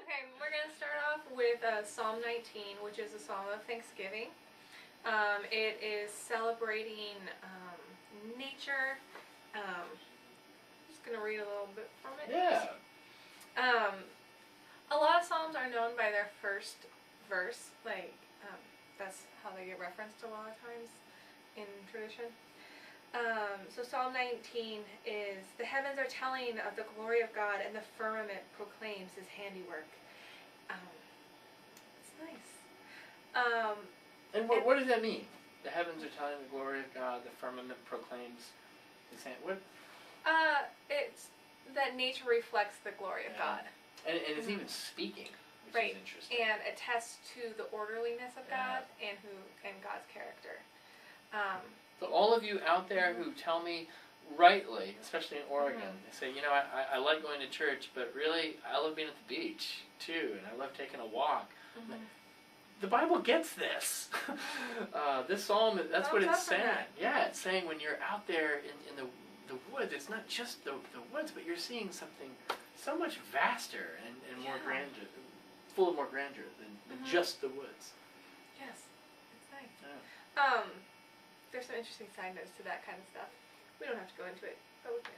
Okay, we're going to start off with Psalm 19, which is a psalm of thanksgiving. It is celebrating nature. I'm just going to read a little bit from it. Yeah. A lot of psalms are known by their first verse, that's how they get referenced a lot of times in tradition. So Psalm 19 is, the heavens are telling of the glory of God, and the firmament proclaims his handiwork. It's nice. And what does that mean? The heavens are telling the glory of God, the firmament proclaims his hand. What? It's that nature reflects the glory of God. And it's even speaking, which right. is interesting. And attests to the orderliness of God and God's character. So all of you out there who tell me rightly, especially in Oregon, they say, you know, I like going to church, but really I love being at the beach too, and I love taking a walk. The Bible gets this. This psalm, that's what it's saying. Yeah, it's saying when you're out there in the woods, it's not just the woods, but you're seeing something so much vaster and more grandeur, full of more grandeur than just the woods. Yes, it's nice. Yeah. There's some interesting side notes to that kind of stuff. We don't have to go into it, but we can.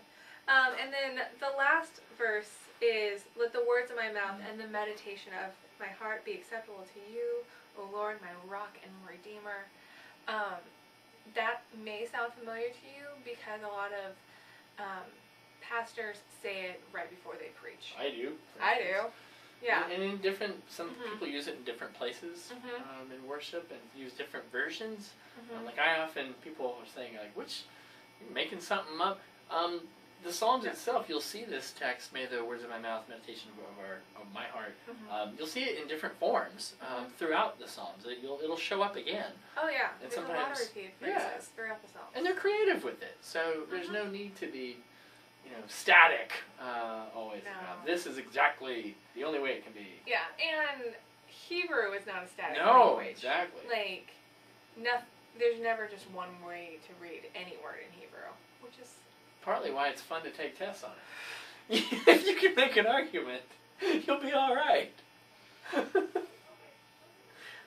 And then the last verse is, let the words of my mouth and the meditation of my heart be acceptable to you, O Lord, my rock and redeemer. That may sound familiar to you because a lot of pastors say it right before they preach. I do. I do. Yeah. And in different, some people use it in different places in worship and use different versions. Like people are saying, like, which, you're making something up. The Psalms itself, you'll see this text, may the words of my mouth, meditation of my heart. You'll see it in different forms throughout the Psalms. It'll show up again. Oh yeah, and there's a lot of repeated phrases throughout the Psalms. And they're creative with it, so there's no need to be, static always. No. This is exactly the only way it can be. Yeah, and Hebrew is not a static language. Exactly. There's never just one way to read any word in Hebrew, which is partly why it's fun to take tests on it. If you can make an argument, you'll be all right.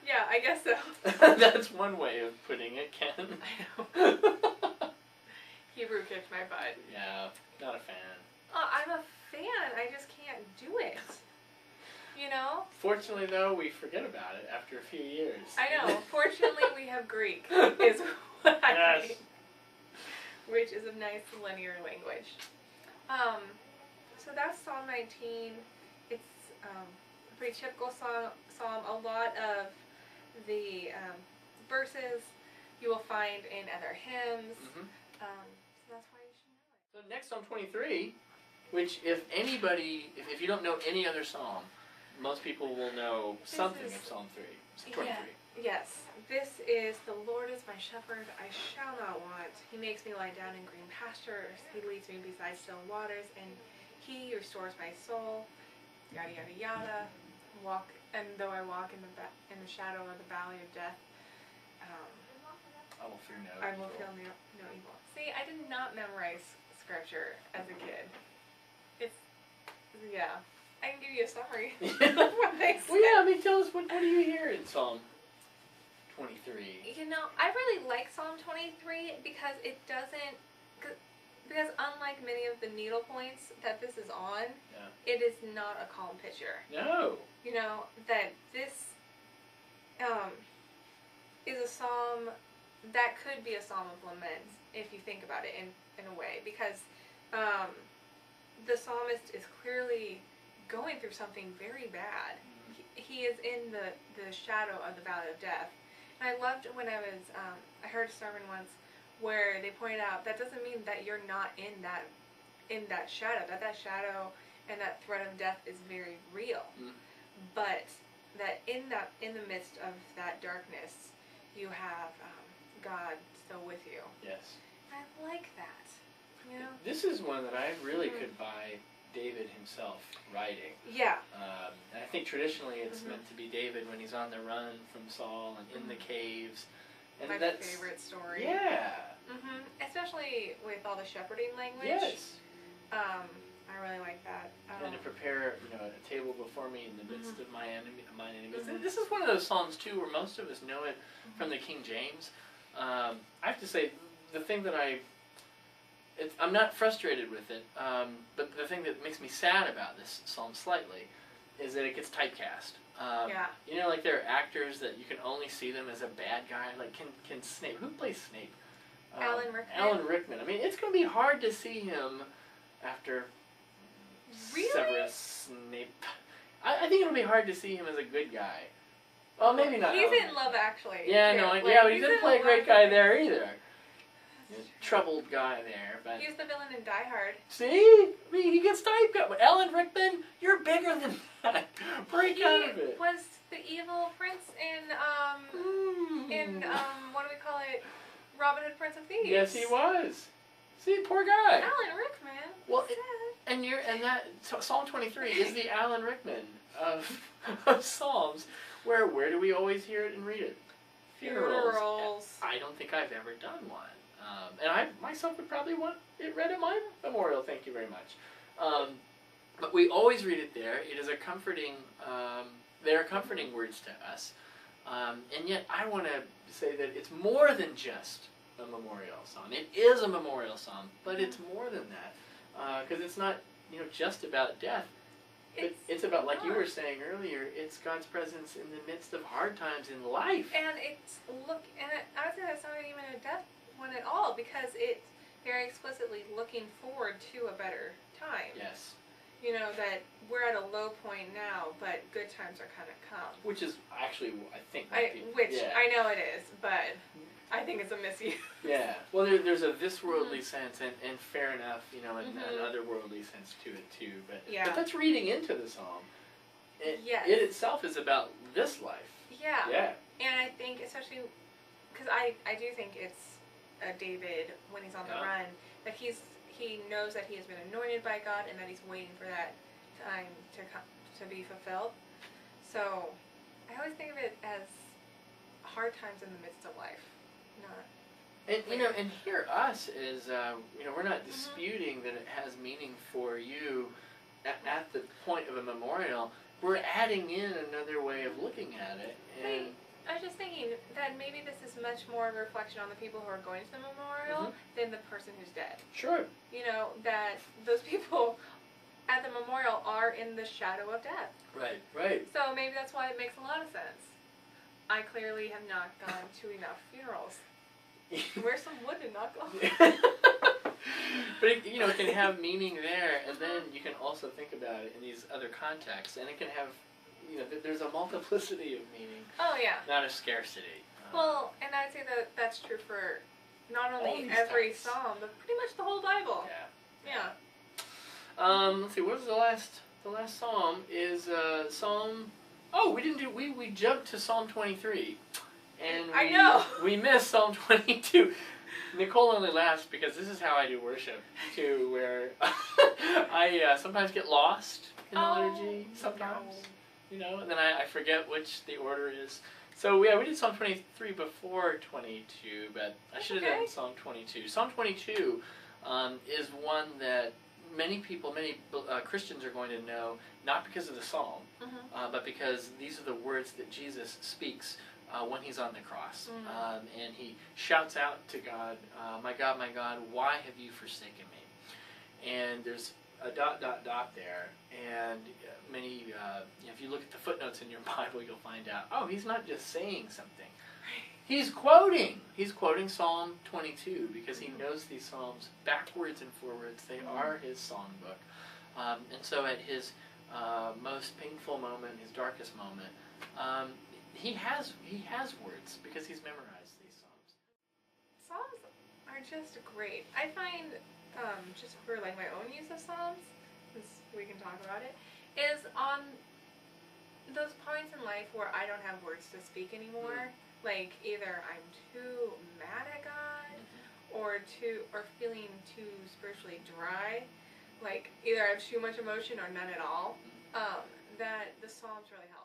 Yeah, I guess so. That's one way of putting it, Ken. I know. Hebrew kicked my butt. Yeah, not a fan. I'm a fan. I just can't do it. Fortunately, though, we forget about it after a few years. I know. Fortunately, we have Greek, is what I think. Which is a nice linear language. So that's Psalm 19. It's a pretty typical psalm. A lot of the verses you will find in other hymns. So that's why you should know it. So next, Psalm 23, which if you don't know any other psalm, most people will know something of Psalm 3. 23. Yes. This is, the Lord is my shepherd, I shall not want. He makes me lie down in green pastures. He leads me beside still waters, and he restores my soul. Yada yada yada. And though I walk in the shadow of the valley of death, I will fear no I will feel no evil. See, I did not memorize scripture as a kid. I can give you a summary. Well, yeah, tell us, what do you hear in Psalm 23? I really like Psalm 23 because it doesn't, because unlike many of the needle points that this is on, it is not a calm picture. No. That this is a psalm that could be a psalm of lament if you think about it in a way, because the psalmist is clearly going through something very bad. He is in the shadow of the valley of death. And I loved when I heard a sermon once where they pointed out that doesn't mean that you're not in that shadow, that shadow and that threat of death is very real. But that in the midst of that darkness, you have God still with you. Yes. I like that. This is one that I really could buy David himself writing. Yeah. And I think traditionally it's meant to be David when he's on the run from Saul and in the caves. And my favorite story. Yeah. Especially with all the shepherding language. Yes. I really like that. And to prepare, a table before me in the midst of mine enemies. Mhm. This is one of those psalms too, where most of us know it from the King James. I have to say, the thing that I'm not frustrated with it, but the thing that makes me sad about this psalm slightly is that it gets typecast. Yeah. Like there are actors that you can only see them as a bad guy. Like can Snape? Who plays Snape? Alan Rickman. Alan Rickman. I mean, it's going to be hard to see him after Really? Severus Snape. I think it'll be hard to see him as a good guy. Well, maybe not. He's in Love Actually. Yeah, too. no, Like, but he he's didn't in play a great guy Love- there either. Troubled guy there, but He was the villain in Die Hard. see, I mean, he gets typecast. But Alan Rickman, you're bigger than that. Break He out of it. was the evil prince in what do we call it? Robin Hood, Prince of Thieves. Yes, he was. See, poor guy. Alan Rickman. Well, Sad. Psalm 23 is the Alan Rickman of Psalms. Where do we always hear it and read it? Funerals. I don't think I've ever done one. And I myself would probably want it read at my memorial. Thank you very much. But we always read it there. It is a comforting. They are comforting words to us. And yet, I want to say that it's more than just a memorial psalm. It is a memorial psalm, but it's more than that because it's not just about death. It's about, like you were saying earlier, it's God's presence in the midst of hard times in life. And I would say that's not even a death one at all, because it's very explicitly looking forward to a better time. Yes. That we're at a low point now, but good times are gonna come. Which is actually, I think, I know it is, but I think it's a misuse. Yeah. Well, there's a this-worldly sense, and fair enough, and an otherworldly sense to it too. But that's reading into the psalm. It itself is about this life. Yeah. Yeah. And I think, especially, because I do think it's David, when he's on the run, that he knows that he has been anointed by God and that he's waiting for that time to be fulfilled. So I always think of it as hard times in the midst of life. And here us is, we're not disputing that it has meaning for you at the point of a memorial. We're adding in another way of looking at it. And I was just thinking that maybe this is much more of a reflection on the people who are going to the memorial than the person who's dead. Sure. That those people at the memorial are in the shadow of death. Right, right. So maybe that's why it makes a lot of sense. I clearly have not gone to enough funerals. Where's some wood and knock off? But it can have meaning there, and then you can also think about it in these other contexts, and it can have, there's a multiplicity of meaning. Oh yeah. Not a scarcity. Well, and I'd say that that's true for not only every psalm, but pretty much the whole Bible. Yeah. Let's see. What was the last psalm? Is Psalm. Oh, we jumped to Psalm 23, and I know we missed Psalm 22. Nicole only laughs because this is how I do worship too, where I sometimes get lost in the liturgy. Sometimes, and then I forget which the order is. So we did Psalm 23 before 22, but I should have done Psalm 22. Psalm 22 is one that many Christians are going to know, not because of the psalm, but because these are the words that Jesus speaks when he's on the cross. And he shouts out to God, my God, why have you forsaken me? And there's a ... there, and many, if you look at the footnotes in your Bible, you'll find out, he's not just saying something. He's quoting Psalm 22 because he knows these psalms backwards and forwards. They are his songbook. And so at his most painful moment, his darkest moment, he has words because he's memorized these psalms. Psalms are just great. I find, just for like my own use of psalms, since we can talk about it, is on those points in life where I don't have words to speak anymore. Like either I'm too mad at God, or feeling too spiritually dry. Like either I have too much emotion or none at all. That the Psalms really help.